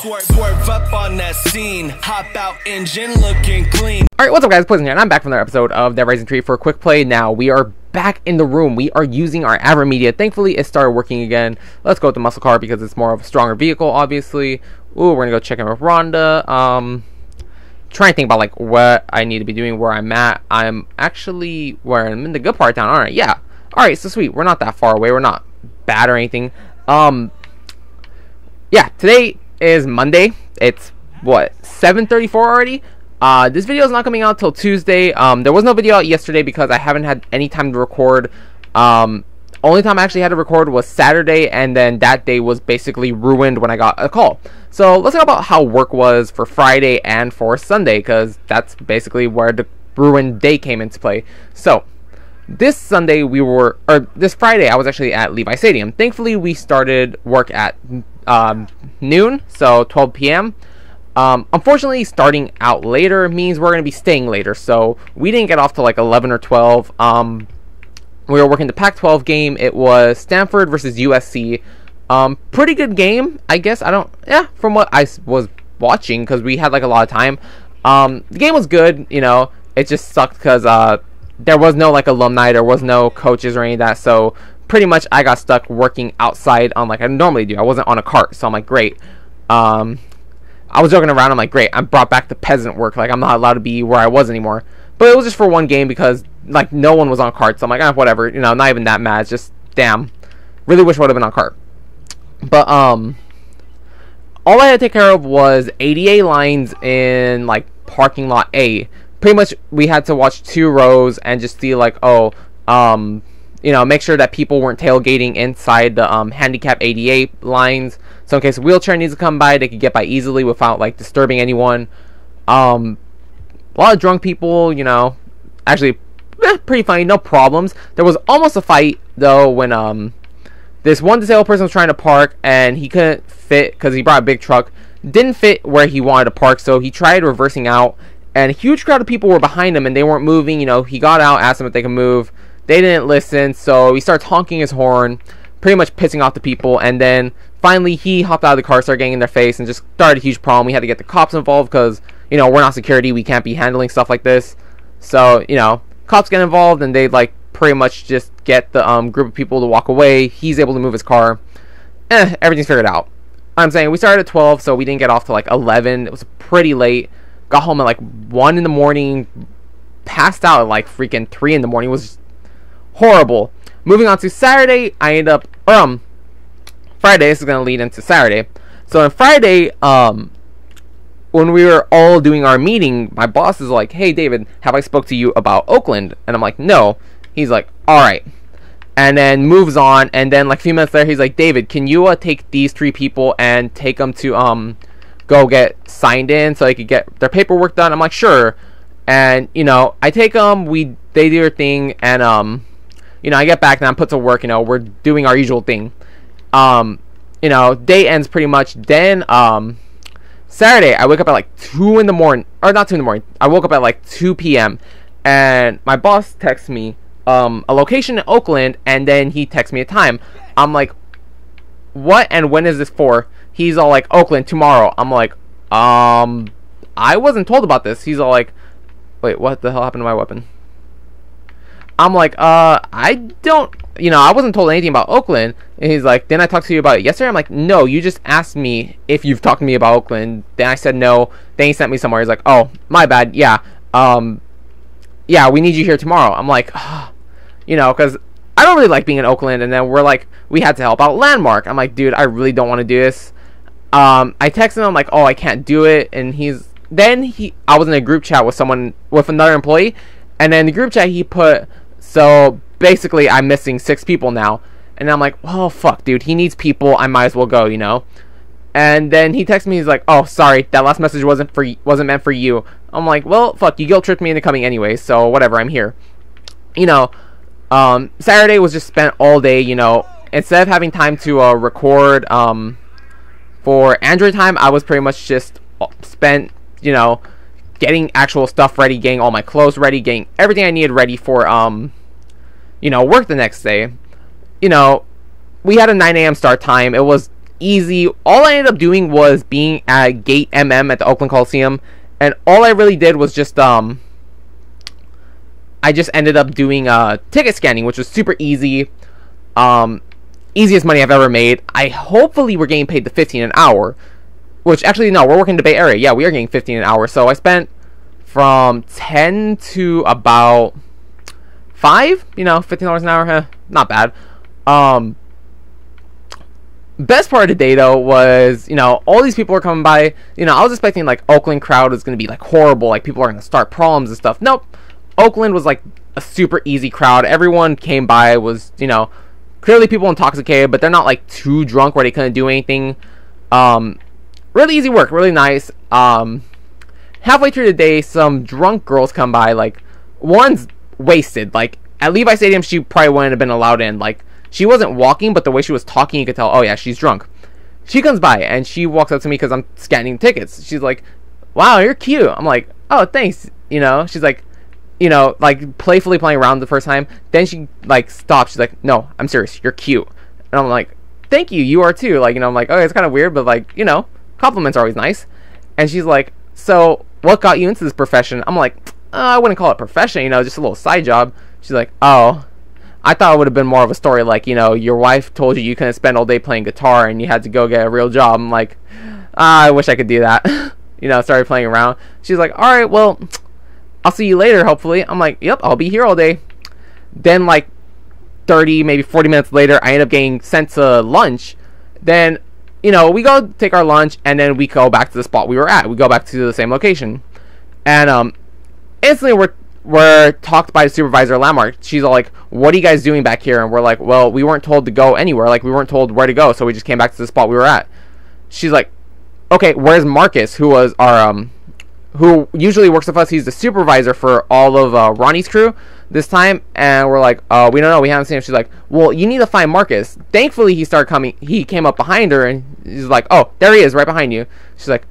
Swerve up on that scene, hop out engine looking clean. Alright, what's up guys, Poison here, and I'm back from another episode of Dead Rising 3 for a quick play. Now, we are back in the room. We are using our Aver Media. Thankfully, it started working again. Let's go with the muscle car because it's more of a stronger vehicle, obviously. Ooh, we're gonna go check in with Rhonda. Trying to think about like what I need to be doing, where I'm at. I'm actually where I'm in the good part of town, alright, yeah. Alright, so sweet. We're not that far away. We're not bad or anything. Yeah, today is Monday. It's what, 7:34 already? This video is not coming out till Tuesday. There was no video out yesterday because I haven't had any time to record. Only time I actually had to record was Saturday, and then that day was basically ruined when I got a call. So let's talk about how work was for Friday and for Sunday, because that's basically where the ruined day came into play. So this Sunday this Friday I was actually at Levi Stadium. Thankfully we started work at noon, so 12 p.m. Unfortunately, starting out later means we're going to be staying later, so we didn't get off till like 11 or 12. We were working the Pac-12 game. It was Stanford versus USC. Pretty good game, I guess. From what I was watching, because we had like a lot of time. The game was good, you know. It just sucked because there was no like alumni, there was no coaches or any of that, so pretty much I got stuck working outside on like I normally do. I wasn't on a cart, so I'm like, great. I was joking around. I'm like, great, I'm brought back to peasant work. Like, I'm not allowed to be where I was anymore. But it was just for one game because like no one was on cart, so I'm like, whatever, you know, not even that mad. It's just, damn, really wish I would have been on cart. But all I had to take care of was ADA lines in like parking lot A. Pretty much we had to watch 2 rows and just see like, you know, make sure that people weren't tailgating inside the handicap ADA lines. So in case a wheelchair needs to come by, they could get by easily without like disturbing anyone. A lot of drunk people, you know, actually pretty funny, no problems. There was almost a fight though when this one disabled person was trying to park and he couldn't fit because he brought a big truck. Didn't fit where he wanted to park, so he tried reversing out, and a huge crowd of people were behind him and they weren't moving. You know, he got out, asked them if they could move. They didn't listen, so he starts honking his horn, pretty much pissing off the people, and then finally he hopped out of the car, started getting in their face, and just started a huge problem. We had to get the cops involved because, you know, we're not security, we can't be handling stuff like this. So, you know, cops get involved and they like pretty much just get the group of people to walk away. He's able to move his car. Everything's figured out. I'm saying we started at 12, so we didn't get off till like 11. It was pretty late. Got home at like 1 in the morning. Passed out at like freaking 3 in the morning. It was just horrible. Moving on to Saturday, I ended up Friday. This is gonna lead into Saturday. So on Friday, when we were all doing our meeting, my boss is like, "Hey David, have I spoke to you about Oakland?" And I'm like, "No." He's like, "Alright." And then moves on, and then like a few minutes later he's like, "David, can you take these 3 people and take them to go get signed in so they could get their paperwork done?" I'm like, "Sure." And you know, I take them, they do their thing, and you know, I get back and I'm put to work. You know, we're doing our usual thing. You know, day ends pretty much. Then Saturday, I wake up at like 2 in the morning, or not 2 in the morning. I woke up at like 2 p.m. and my boss texts me a location in Oakland, and then he texts me a time. I'm like, what and when is this for? He's all like, Oakland tomorrow. I'm like, I wasn't told about this. He's all like, wait, what the hell happened to my weapon? I'm like, I don't, you know, I wasn't told anything about Oakland. And he's like, didn't I talk to you about it yesterday? I'm like, no, you just asked me if you've talked to me about Oakland. Then I said no. Then he sent me somewhere. He's like, oh, my bad. Yeah. Yeah, we need you here tomorrow. I'm like, you know, because I don't really like being in Oakland. And then we're like, we had to help out Landmark. I'm like, dude, I really don't want to do this. I texted him. I'm like, oh, I can't do it. And I was in a group chat with another employee. And then in the group chat, he put, so basically I'm missing 6 people now. And I'm like, well, fuck, dude, he needs people, I might as well go, you know. And then he texts me, he's like, oh, sorry, that last message wasn't meant for you. I'm like, well, fuck, you guilt tripped me into coming anyway, so whatever, I'm here. You know, Saturday was just spent all day, you know. Instead of having time to record for Android time, I was pretty much just spent, you know, getting actual stuff ready, getting all my clothes ready, getting everything I needed ready for, you know, work the next day. You know, we had a 9 a.m. start time. It was easy. All I ended up doing was being at Gate MM at the Oakland Coliseum, and all I really did was just I just ended up doing ticket scanning, which was super easy. Easiest money I've ever made. Hopefully we're getting paid the 15 an hour, which actually no, we're working in the Bay Area. Yeah, we are getting 15 an hour. So I spent from 10 to about 5, $15 an hour, not bad. Best part of the day though was, all these people were coming by. I was expecting like Oakland crowd was gonna be like horrible, like people are gonna start problems and stuff. Nope. Oakland was like a super easy crowd. Everyone came by, was, clearly people intoxicated, but they're not like too drunk where they couldn't do anything. Really easy work, really nice. Halfway through the day, some drunk girls come by, like one's wasted. Like at Levi Stadium, she probably wouldn't have been allowed in. Like she wasn't walking, but the way she was talking, you could tell, oh yeah, she's drunk. She comes by and she walks up to me because I'm scanning tickets. She's like, wow, you're cute. I'm like, oh, thanks. She's like, like playfully playing around the first time. Then she like stops. She's like, no, I'm serious. You're cute. And I'm like, thank you. You are too. Like, I'm like, oh, it's kind of weird, but like, compliments are always nice. And she's like, so what got you into this profession? I'm like, I wouldn't call it profession, just a little side job. She's like, oh, I thought it would have been more of a story like, your wife told you couldn't spend all day playing guitar and you had to go get a real job. I'm like, I wish I could do that. Started playing around. She's like, all right, well, I'll see you later, hopefully. I'm like, yep, I'll be here all day. Then like 30, maybe 40 minutes later, I end up getting sent to lunch. Then, we go take our lunch, and then we go back to the spot we were at. We go back to the same location. And instantly we're talked by the supervisor at Landmark. She's all like, what are you guys doing back here? And we're like, well, we weren't told to go anywhere. Like, we weren't told where to go, so we just came back to the spot we were at. She's like, okay, where's Marcus, who was our, who usually works with us? He's the supervisor for all of Ronnie's crew this time. And we're like, we don't know, we haven't seen him. She's like, well, you need to find Marcus. Thankfully he came up behind her, and he's like, oh, there he is, right behind you. She's like,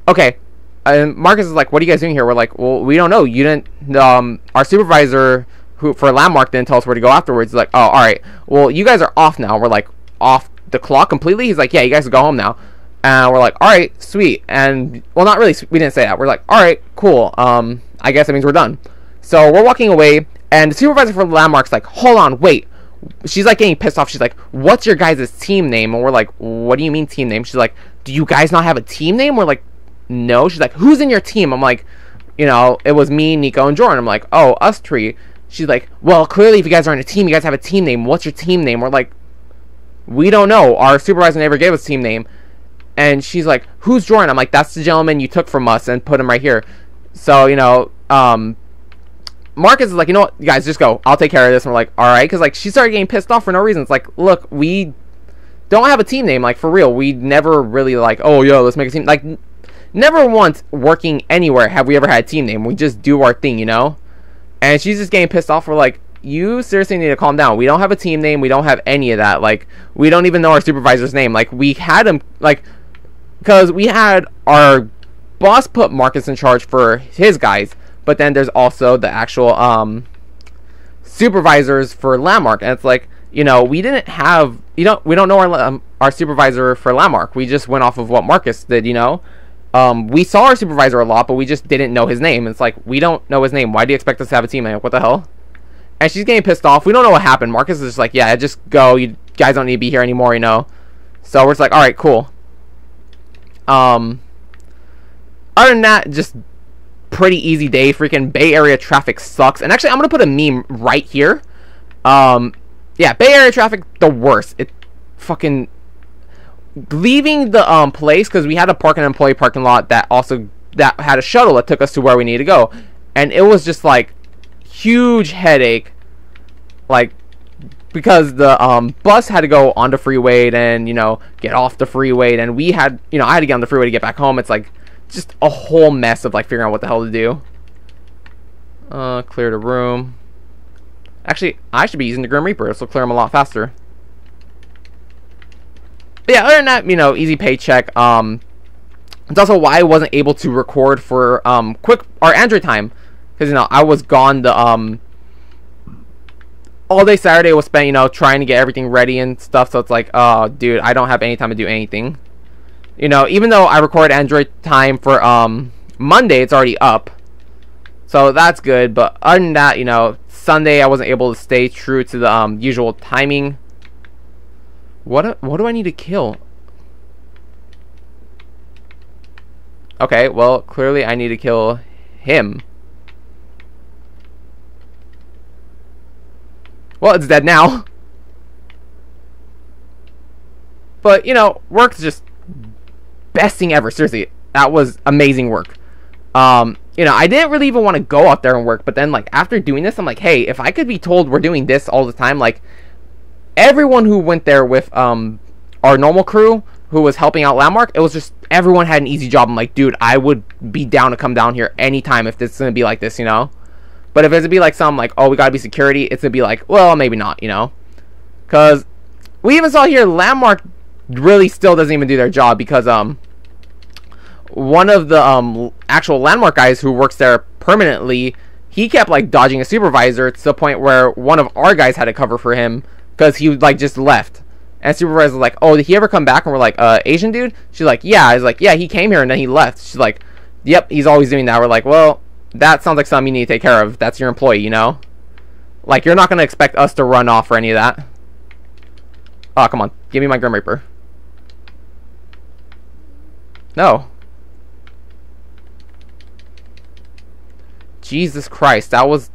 okay. And Marcus is like, what are you guys doing here? We're like, well, we don't know. You didn't, our supervisor for Landmark didn't tell us where to go afterwards. He's like, oh, alright, well, you guys are off now. We're like, off the clock completely? He's like, yeah, you guys can go home now. And we're like, alright, sweet. And, well, not really, we didn't say that. We're like, alright, cool. I guess that means we're done. So we're walking away, and the supervisor for Landmark's like, hold on, wait. She's like getting pissed off. She's like, what's your guys' team name? And we're like, what do you mean team name? She's like, do you guys not have a team name? We're like, no. She's like, who's in your team? I'm like, it was me, Nico, and Jordan. I'm like, oh, us three. She's like, well, clearly if you guys are in a team, you guys have a team name. What's your team name? We're like, we don't know. Our supervisor never gave us a team name. And she's like, who's Jordan? I'm like, that's the gentleman you took from us and put him right here. So, Marcus is like, you know what, you guys, just go. I'll take care of this. And we're like, alright. Because, like, she started getting pissed off for no reason. It's like, look, we don't have a team name. Like, for real. We never really, like, oh, yo, let's make a team. Like, never once working anywhere have we ever had a team name. We just do our thing, And she's just getting pissed off. We're like, you seriously need to calm down. We don't have a team name. We don't have any of that. Like, we don't even know our supervisor's name. Like, we had him, like, because we had our boss put Marcus in charge for his guys, but then there's also the actual supervisors for Landmark, and it's like, we didn't have, we don't know our supervisor for Landmark. We just went off of what Marcus did. We saw our supervisor a lot, but we just didn't know his name. It's like, we don't know his name. Why do you expect us to have a team name? What the hell? And she's getting pissed off. We don't know what happened. Marcus is just like, yeah, just go. You guys don't need to be here anymore, So we're just like, all right, cool. Other than that, just pretty easy day. Freaking Bay Area traffic sucks. And actually, I'm gonna put a meme right here. Yeah, Bay Area traffic, the worst. It fucking leaving the place, because we had to park in an employee parking lot that had a shuttle that took us to where we needed to go, and it was just like huge headache, like, because the bus had to go on the freeway, then get off the freeway, and we had I had to get on the freeway to get back home. It's like just a whole mess of like figuring out what the hell to do. Clear the room. Actually, I should be using the Grim Reaper. This will clear them a lot faster. But yeah, other than that, easy paycheck. It's also why I wasn't able to record for quick or Android time, because I was gone the all day Saturday was spent, you know, trying to get everything ready and stuff. So it's like, oh, dude, I don't have any time to do anything. You know, even though I record Android time for Monday, it's already up. So that's good. But other than that, you know, Sunday I wasn't able to stay true to the usual timing. What do I need to kill? Okay, well, clearly I need to kill him. Well, it's dead now. But, you know, work's just best thing ever. Seriously, that was amazing work. You know, I didn't really even want to go out there and work, but then, like, after doing this, I'm like, hey, if I could be told we're doing this all the time, like, everyone who went there with our normal crew who was helping out Landmark, it was just everyone had an easy job. I'm like, dude, I would be down to come down here anytime if this is gonna be like this, you know. But if it's gonna be like some like, oh, we gotta be security, it's gonna be like, well, maybe not, you know, because we even saw here Landmark really still doesn't even do their job, because one of the actual Landmark guys who works there permanently, he kept like dodging a supervisor to the point where one of our guys had to cover for him because he like just left. And supervisor was like, oh, did he ever come back? And we're like, Asian dude? She's like, yeah. I was like, yeah, he came here and then he left. She's like, yep, he's always doing that. We're like, well, that sounds like something you need to take care of. That's your employee, you know? Like, you're not going to expect us to run off or any of that. Oh, come on. Give me my Grim Reaper. No. Jesus Christ, that was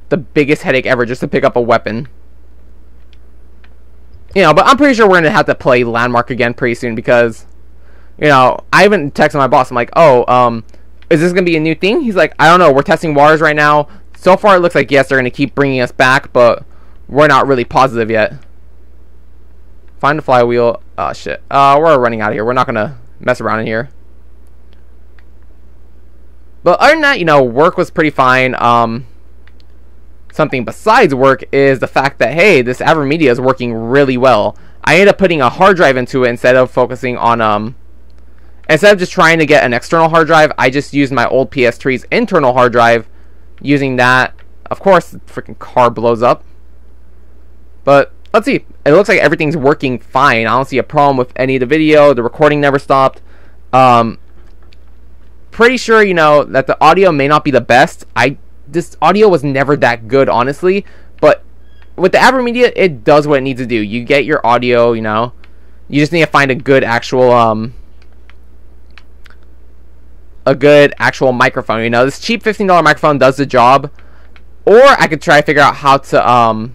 the biggest headache ever just to pick up a weapon. You know, but I'm pretty sure we're going to have to play Landmark again pretty soon because, you know, I even texted my boss. I'm like, oh, is this going to be a new thing? He's like, I don't know. We're testing waters right now. So far, it looks like, yes, they're going to keep bringing us back, but we're not really positive yet. Find the flywheel. Oh, shit. We're running out of here. We're not going to mess around in here. But other than that, you know, work was pretty fine. Something besides work is the fact that, hey, this AverMedia is working really well. I ended up putting a hard drive into it instead of focusing on, instead of just trying to get an external hard drive, I just used my old PS3's internal hard drive. Using that, of course, the freaking car blows up. But let's see. It looks like everything's working fine. I don't see a problem with any of the video. The recording never stopped. Pretty sure, you know, that the audio may not be the best. This audio was never that good, honestly, but with the AverMedia, it does what it needs to do. You get your audio, you know, you just need to find a good actual microphone. You know, this cheap $15 microphone does the job, or I could try to figure out how to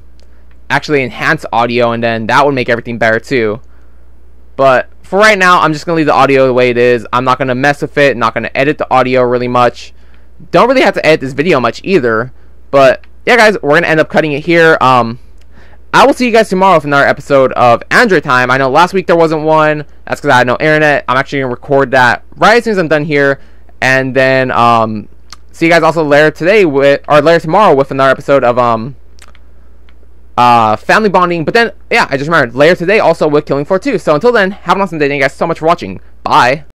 actually enhance audio, and then that would make everything better too. But for right now, I'm just gonna leave the audio the way it is. I'm not gonna mess with it, not gonna edit the audio really much. Don't really have to edit this video much either. But yeah, guys, we're gonna end up cutting it here. I will see you guys tomorrow with another episode of Android Time. I know last week there wasn't one. That's because I had no internet. I'm actually gonna record that right as soon as I'm done here, and then see you guys also later tomorrow with another episode of family bonding. But then yeah, I just remembered later today also with Killing Floor 2. So until then, have an awesome day. Thank you guys so much for watching. Bye.